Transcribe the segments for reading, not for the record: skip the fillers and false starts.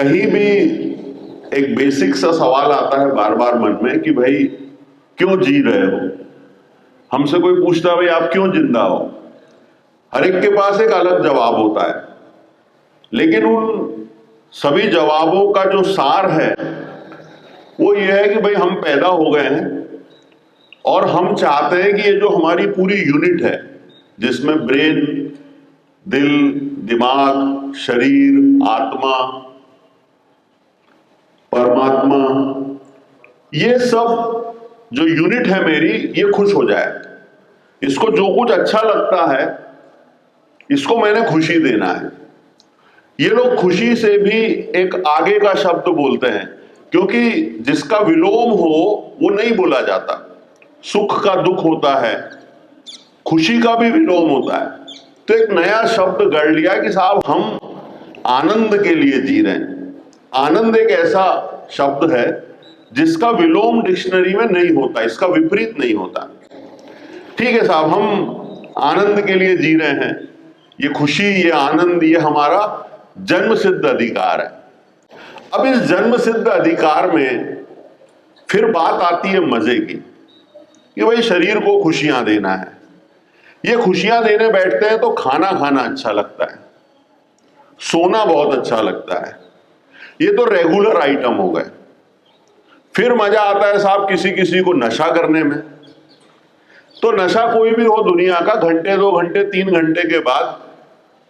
कहीं भी एक बेसिक सा सवाल आता है बार बार मन में कि भाई क्यों जी रहे हो। हमसे कोई पूछता है भाई आप क्यों जिंदा हो, हर एक के पास एक अलग जवाब होता है, लेकिन उन सभी जवाबों का जो सार है वो ये है कि भाई हम पैदा हो गए हैं और हम चाहते हैं कि ये जो हमारी पूरी यूनिट है जिसमें ब्रेन, दिल, दिमाग, शरीर, आत्मा, परमात्मा, ये सब जो यूनिट है मेरी, ये खुश हो जाए। इसको जो कुछ अच्छा लगता है इसको मैंने खुशी देना है। ये लोग खुशी से भी एक आगे का शब्द बोलते हैं, क्योंकि जिसका विलोम हो वो नहीं बोला जाता। सुख का दुख होता है, खुशी का भी विलोम होता है। तो एक नया शब्द गढ़ लिया कि साहब हम आनंद के लिए जी रहे हैं। आनंद एक ऐसा शब्द है जिसका विलोम डिक्शनरी में नहीं होता, इसका विपरीत नहीं होता। ठीक है साहब, हम आनंद के लिए जी रहे हैं। ये खुशी, ये आनंद, ये हमारा जन्म सिद्ध अधिकार है। अब इस जन्म सिद्ध अधिकार में फिर बात आती है मजे की कि भाई शरीर को खुशियां देना है। ये खुशियां देने बैठते हैं तो खाना खाना अच्छा लगता है, सोना बहुत अच्छा लगता है, ये तो रेगुलर आइटम हो गए। फिर मजा आता है साहब किसी किसी को नशा करने में। तो नशा कोई भी हो दुनिया का, घंटे, 2 घंटे, 3 घंटे के बाद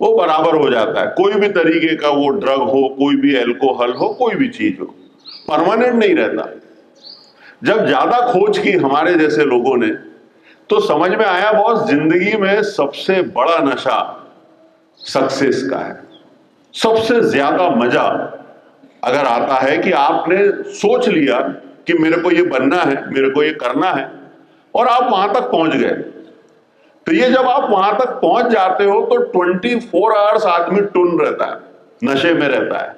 वो बराबर हो जाता है। कोई भी तरीके का वो ड्रग हो, कोई भी एल्कोहल हो, कोई भी चीज हो, परमानेंट नहीं रहता। जब ज्यादा खोज की हमारे जैसे लोगों ने तो समझ में आया बॉस, जिंदगी में सबसे बड़ा नशा सक्सेस का है। सबसे ज्यादा मजा अगर आता है कि आपने सोच लिया कि मेरे को ये बनना है, मेरे को ये करना है, और आप वहां तक पहुंच गए। तो ये जब आप वहां तक पहुंच जाते हो तो 24 आवर्स आदमी टुन रहता है, नशे में रहता है।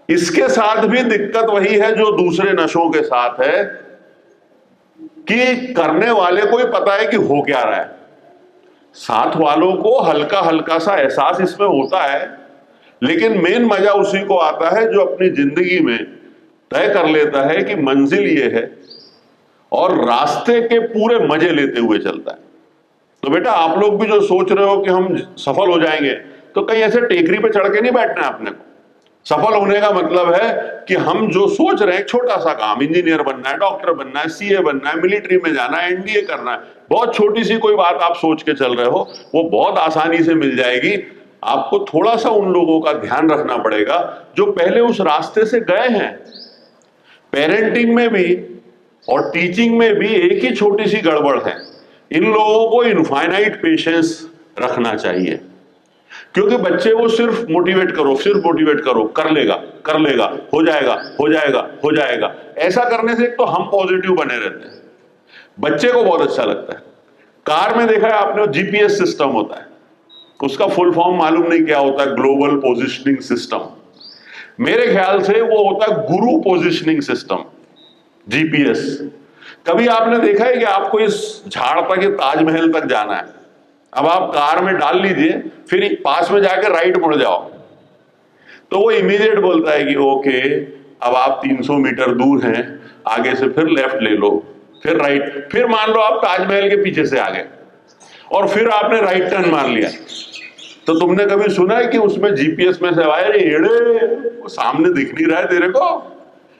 इसके साथ भी दिक्कत वही है जो दूसरे नशों के साथ है कि करने वाले को ही पता है कि हो क्या रहा है। साथ वालों को हल्का हल्का सा एहसास इसमें होता है, लेकिन मेन मजा उसी को आता है जो अपनी जिंदगी में तय कर लेता है कि मंजिल ये है और रास्ते के पूरे मजे लेते हुए चलता है। तो बेटा आप लोग भी जो सोच रहे हो कि हम सफल हो जाएंगे, तो कहीं ऐसे टेकरी पे चढ़ के नहीं बैठना है अपने को। सफल होने का मतलब है कि हम जो सोच रहे हैं, छोटा सा काम, इंजीनियर बनना है, डॉक्टर बनना है, सीए बनना है, मिलिट्री में जाना है, एनडीए करना है, बहुत छोटी सी कोई बात आप सोच के चल रहे हो, वो बहुत आसानी से मिल जाएगी। आपको थोड़ा सा उन लोगों का ध्यान रखना पड़ेगा जो पहले उस रास्ते से गए हैं। पेरेंटिंग में भी और टीचिंग में भी एक ही छोटी सी गड़बड़ है। इन लोगों को इनफाइनाइट पेशेंस रखना चाहिए, क्योंकि बच्चे को सिर्फ मोटिवेट करो, सिर्फ मोटिवेट करो, कर लेगा, कर लेगा, हो जाएगा, हो जाएगा, हो जाएगा। ऐसा करने से एक तो हम पॉजिटिव बने रहते हैं, बच्चे को बहुत अच्छा लगता है। कार में देखा है आपने, जीपीएस सिस्टम होता है, उसका फुल फॉर्म मालूम नहीं क्या होता है, ग्लोबल पोजिशनिंग सिस्टम। मेरे ख्याल से वो होता है गुरु पोजिशनिंग सिस्टम, जीपीएस। कभी आपने देखा है कि आपको इस झाड़ तक, ये ताजमहल तक जाना है, अब आप कार में डाल लीजिए, फिर पास में जाकर राइट मुड़ जाओ, तो वो इमीडिएट बोलता है कि ओके अब आप 300 मीटर दूर हैं, आगे से फिर लेफ्ट ले लो, फिर राइट। फिर मान लो आप ताजमहल के पीछे से आ गए और फिर आपने राइट टर्न मार लिया, तो तुमने कभी सुना है कि उसमें जीपीएस में से आवाज, एड़े वो सामने दिख नहीं रहा है तेरे को?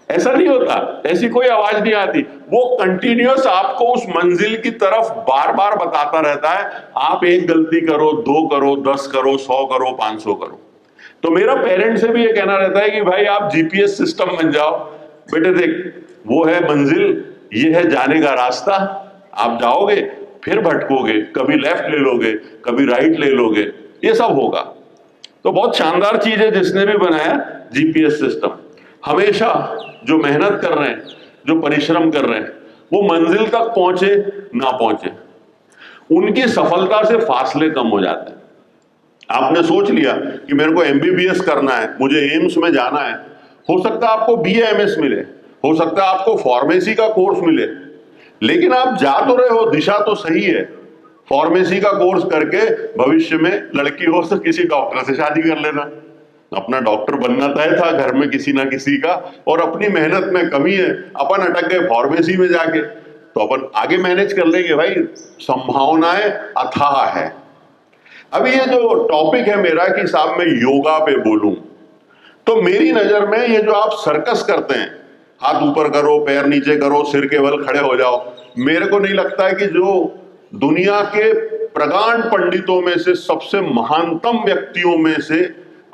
ऐसा नहीं होता, ऐसी कोई आवाज नहीं आती। वो कंटिन्यूअस आपको उस मंजिल की तरफ बार बार बताता रहता है। आप एक गलती करो, 2 करो, 10 करो, 100 करो, 500 करो। तो मेरा पेरेंट से भी ये कहना रहता है कि भाई आप जीपीएस सिस्टम बन जाओ। बेटे देख, वो है मंजिल, ये है जाने का रास्ता, आप जाओगे फिर भटकोगे, कभी लेफ्ट ले लोगे, कभी राइट ले लोगे, ये सब होगा। तो बहुत शानदार चीज है जिसने भी बनाया जीपीएस सिस्टम। हमेशा जो मेहनत कर रहे हैं, जो परिश्रम कर रहे हैं, वो मंजिल तक पहुंचे ना पहुंचे, उनकी सफलता से फासले कम हो जाते हैं। आपने सोच लिया कि मेरे को एमबीबीएस करना है, मुझे एम्स में जाना है, हो सकता है आपको बीएएमएस मिले, हो सकता है आपको फार्मेसी का कोर्स मिले, लेकिन आप जा तो रहे हो, दिशा तो सही है। फार्मेसी का कोर्स करके भविष्य में लड़की हो तो किसी डॉक्टर से शादी कर लेना, अपना डॉक्टर बनना तय था घर में किसी ना किसी का, और अपनी मेहनत में कमी है, अपन अटक गए फार्मेसी में जाके, तो अपन आगे मैनेज कर लेंगे भाई, संभावनाएं अथाह है। अभी ये जो टॉपिक है मेरा कि साहब मैं योगा पे बोलूं, तो मेरी नजर में ये जो आप सर्कस करते हैं, हाथ ऊपर करो, पैर नीचे करो, सिर के बल खड़े हो जाओ, मेरे को नहीं लगता है कि जो दुनिया के प्रगाढ़ पंडितों में से, सबसे महानतम व्यक्तियों में से,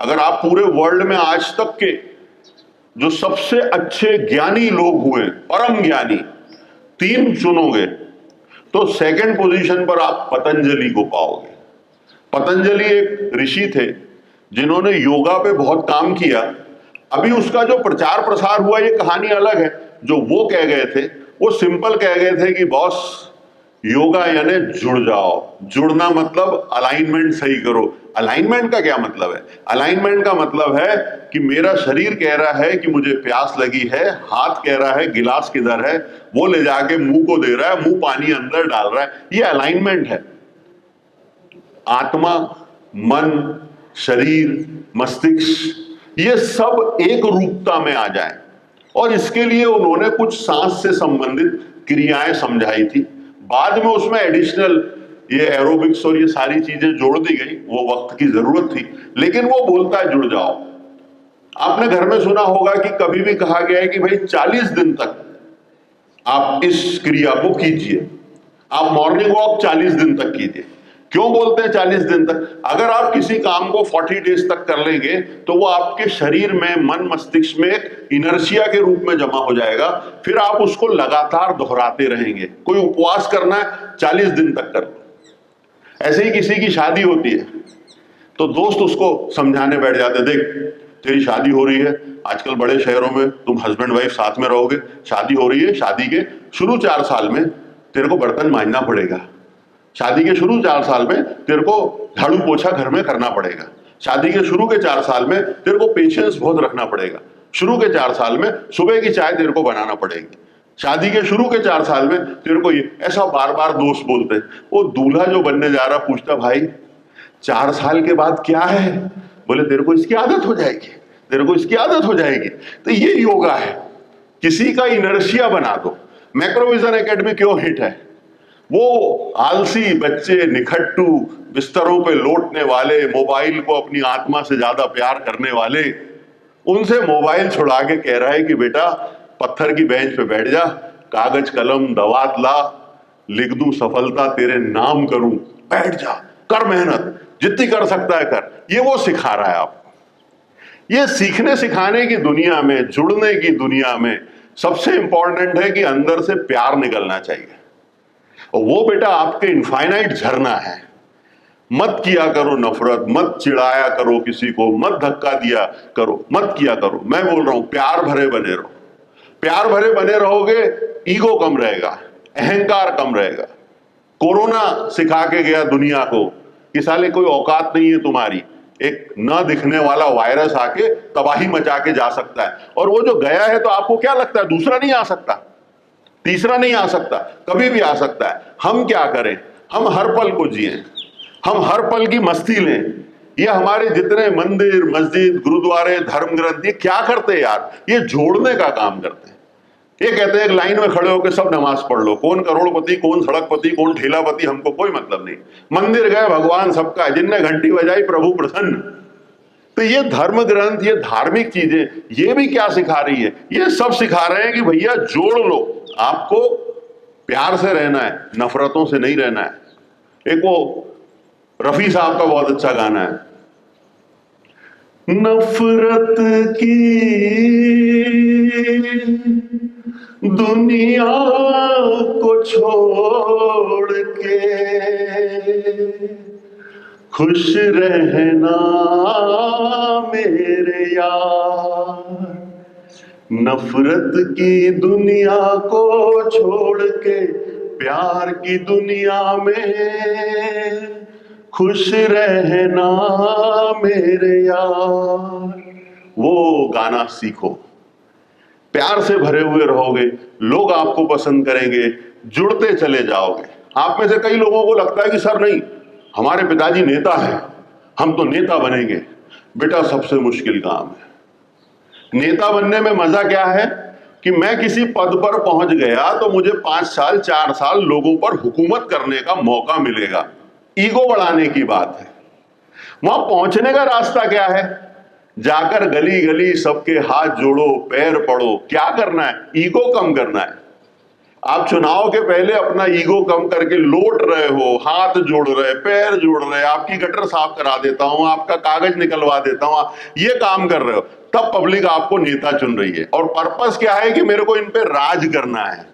अगर आप पूरे वर्ल्ड में आज तक के जो सबसे अच्छे ज्ञानी लोग हुए, परम ज्ञानी, 3 चुनोगे तो सेकंड पोजीशन पर आप पतंजलि को पाओगे। पतंजलि एक ऋषि थे जिन्होंने योगा पे बहुत काम किया। अभी उसका जो प्रचार प्रसार हुआ ये कहानी अलग है। जो वो कह गए थे वो सिंपल कह गए थे कि बॉस योगा यानी जुड़ जाओ। जुड़ना मतलब अलाइनमेंट सही करो। अलाइनमेंट का क्या मतलब है? अलाइनमेंट का मतलब है कि मेरा शरीर कह रहा है कि मुझे प्यास लगी है, हाथ कह रहा है गिलास किधर है, वो ले जाके मुंह को दे रहा है, मुंह पानी अंदर डाल रहा है, ये अलाइनमेंट है। आत्मा, मन, शरीर, मस्तिष्क, ये सब एक रूपता में आ जाए, और इसके लिए उन्होंने कुछ सांस से संबंधित क्रियाएं समझाई थी। बाद में उसमें एडिशनल ये एरोबिक्स और ये सारी चीजें जोड़ दी गई, वो वक्त की जरूरत थी, लेकिन वो बोलता है जुड़ जाओ। आपने घर में सुना होगा कि कभी भी कहा गया है कि भाई 40 दिन तक आप इस क्रिया को कीजिए, आप मॉर्निंग वॉक 40 दिन तक कीजिए। क्यों बोलते हैं 40 दिन तक? अगर आप किसी काम को 40 डेज तक कर लेंगे तो वो आपके शरीर में, मन, मस्तिष्क में एक इनर्शिया के रूप में जमा हो जाएगा, फिर आप उसको लगातार दोहराते रहेंगे। कोई उपवास करना है 40 दिन तक कर लो। ऐसे ही किसी की शादी होती है तो दोस्त उसको समझाने बैठ जाते, देख तेरी शादी हो रही है, आजकल बड़े शहरों में तुम हस्बैंड वाइफ साथ में रहोगे, शादी हो रही है, शादी के शुरू 4 साल में तेरे को बर्तन मांजना पड़ेगा, शादी के शुरू 4 साल में तेरे को झाड़ू पोछा घर में करना पड़ेगा, शादी के शुरू के 4 साल में तेरे को पेशेंस बहुत रखना पड़ेगा, शुरू के 4 साल में सुबह की चाय तेरे को बनाना पड़ेगी, शादी के शुरू के 4 साल में तेरे को ये, ऐसा बार बार दोस्त बोलते हैं। वो दूल्हा जो बनने जा रहा पूछता, भाई 4 साल के बाद क्या है? बोले तेरे को इसकी आदत हो जाएगी, तेरे को इसकी आदत हो जाएगी। तो ये योगा है, किसी का इनर्शिया बना दो। मैक्रोविजन एकेडमी क्यों हिट है? वो आलसी बच्चे, निखट्टू, बिस्तरों पे लौटने वाले, मोबाइल को अपनी आत्मा से ज्यादा प्यार करने वाले, उनसे मोबाइल छुड़ा के कह रहा है कि बेटा पत्थर की बेंच पे बैठ जा, कागज कलम दवात ला, लिख दूं सफलता तेरे नाम करूं, बैठ जा, कर मेहनत, जितनी कर सकता है कर। ये वो सिखा रहा है आपको। ये सीखने सिखाने की दुनिया में, जुड़ने की दुनिया में सबसे इंपॉर्टेंट है कि अंदर से प्यार निकलना चाहिए, और वो बेटा आपके इनफाइनाइट झरना है। मत किया करो नफरत, मत चिढ़ाया करो किसी को, मत धक्का दिया करो, मत किया करो। मैं बोल रहा हूं प्यार भरे बने रहो। प्यार भरे बने रहोगे, ईगो कम रहेगा, अहंकार कम रहेगा। कोरोना सिखा के गया दुनिया को कि साले कोई औकात नहीं है तुम्हारी, एक न दिखने वाला वायरस आके तबाही मचा के जा सकता है, और वो जो गया है तो आपको क्या लगता है दूसरा नहीं आ सकता, तीसरा नहीं आ सकता, कभी भी आ सकता है। हम क्या करें? हम हर पल को जिए, हम हर पल की मस्ती लें। ये हमारे जितने मंदिर, मस्जिद, गुरुद्वारे, धर्म ग्रंथ, ये क्या करते हैं यार? ये जोड़ने का काम करते हैं। ये कहते हैं एक लाइन में खड़े होकर सब नमाज पढ़ लो, कौन करोड़पति, कौन सड़कपति, कौन ठेलापति, हमको कोई मतलब नहीं। मंदिर गए, भगवान सबका है, जिनने घंटी बजाई प्रभु प्रसन्न। तो ये धर्म ग्रंथ, ये धार्मिक चीजें, ये भी क्या सिखा रही है? ये सब सिखा रहे हैं कि भैया जोड़ लो, आपको प्यार से रहना है, नफरतों से नहीं रहना है। एक वो रफी साहब का बहुत अच्छा गाना है, नफरत की दुनिया को छोड़ के खुश रहना मेरे यार, नफरत की दुनिया को छोड़ के प्यार की दुनिया में खुश रहना मेरे यार। वो गाना सीखो, प्यार से भरे हुए रहोगे, लोग आपको पसंद करेंगे, जुड़ते चले जाओगे। आप में से कई लोगों को लगता है कि सर नहीं, हमारे पिताजी नेता हैं, हम तो नेता बनेंगे। बेटा सबसे मुश्किल काम है। नेता बनने में मजा क्या है कि मैं किसी पद पर पहुंच गया तो मुझे 5 साल 4 साल लोगों पर हुकूमत करने का मौका मिलेगा। ईगो बढ़ाने की बात है। वहां पहुंचने का रास्ता क्या है? जाकर गली गली सबके हाथ जोड़ो, पैर पड़ो। क्या करना है? ईगो कम करना है। आप चुनाव के पहले अपना ईगो कम करके लौट रहे हो, हाथ जोड़ रहे, पैर जोड़ रहे, आपकी गटर साफ करा देता हूं, आपका कागज निकलवा देता हूं, ये काम कर रहे हो, तब पब्लिक आपको नेता चुन रही है। और पर्पस क्या है कि मेरे को इन पे राज करना है।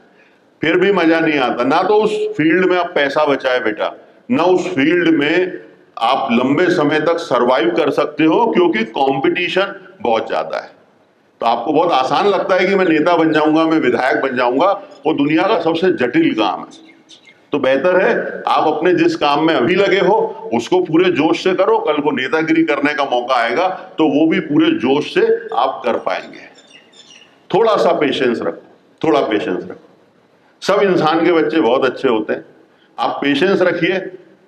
फिर भी मजा नहीं आता। ना तो उस फील्ड में आप पैसा बचाए बेटा, ना उस फील्ड में आप लंबे समय तक सरवाइव कर सकते हो, क्योंकि कंपटीशन बहुत ज्यादा है। तो आपको बहुत आसान लगता है कि मैं नेता बन जाऊंगा, मैं विधायक बन जाऊंगा। वो दुनिया का सबसे जटिल काम है। तो बेहतर है आप अपने जिस काम में अभी लगे हो उसको पूरे जोश से करो। कल को नेतागिरी करने का मौका आएगा तो वो भी पूरे जोश से आप कर पाएंगे। थोड़ा सा पेशेंस रखो, थोड़ा पेशेंस रखो। सब इंसान के बच्चे बहुत अच्छे होते हैं। आप पेशेंस रखिए,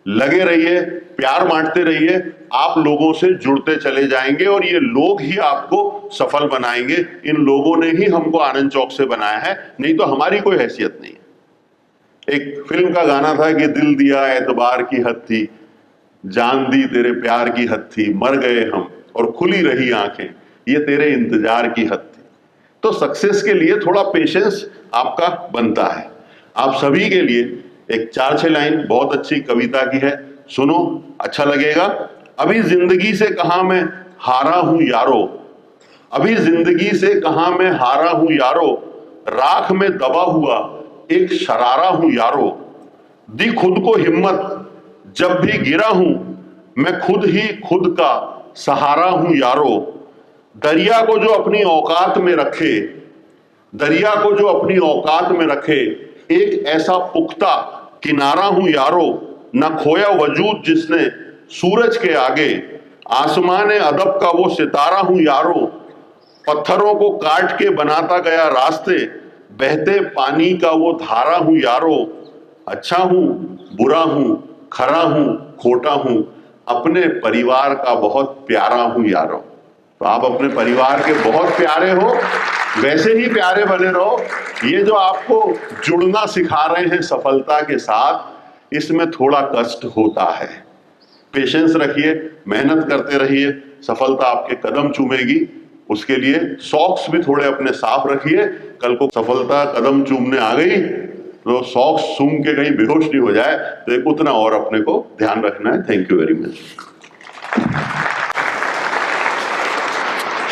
लगे रहिए, प्यार बांटते रहिए। आप लोगों से जुड़ते चले जाएंगे और ये लोग ही आपको सफल बनाएंगे। इन लोगों ने ही हमको आनंद चौक से बनाया है, नहीं तो हमारी कोई हैसियत नहीं है। एक फिल्म का गाना था कि दिल दिया एतबार की हद थी, जान दी तेरे प्यार की हद थी, मर गए हम और खुली रही आंखें, ये तेरे इंतजार की हद थी। तो सक्सेस के लिए थोड़ा पेशेंस आपका बनता है। आप सभी के लिए एक 4-6 लाइन बहुत अच्छी कविता की है, सुनो, अच्छा लगेगा। अभी जिंदगी से कहां मैं हारा हूं यारो, अभी जिंदगी से कहां मैं हारा हूं यारो, राख में दबा हुआ एक शरारा हूं यारो, दी खुद को हिम्मत जब भी गिरा हूं, मैं खुद ही खुद का सहारा हूं यारो, दरिया को जो अपनी औकात में रखे, दरिया को जो अपनी औकात में रखे, एक ऐसा पुख्ता किनारा हूं यारो, न खोया वजूद जिसने सूरज के आगे, आसमान अदब का वो सितारा हूं यारो, पत्थरों को काट के बनाता गया रास्ते, बहते पानी का वो धारा हूं यारो, अच्छा हूं बुरा हूं, खरा हूं खोटा हूं, अपने परिवार का बहुत प्यारा हूं यारो। तो आप अपने परिवार के बहुत प्यारे हो, वैसे ही प्यारे बने रहो। ये जो आपको जुड़ना सिखा रहे हैं सफलता के साथ, इसमें थोड़ा कष्ट होता है। पेशेंस रखिए, मेहनत करते रहिए, सफलता आपके कदम चूमेगी। उसके लिए सॉक्स भी थोड़े अपने साफ रखिए। कल को सफलता कदम चूमने आ गई तो सॉक्स सूंघ के कहीं बेहोश नहीं हो जाए। तो एक उतना और अपने को ध्यान रखना है। Thank you very much.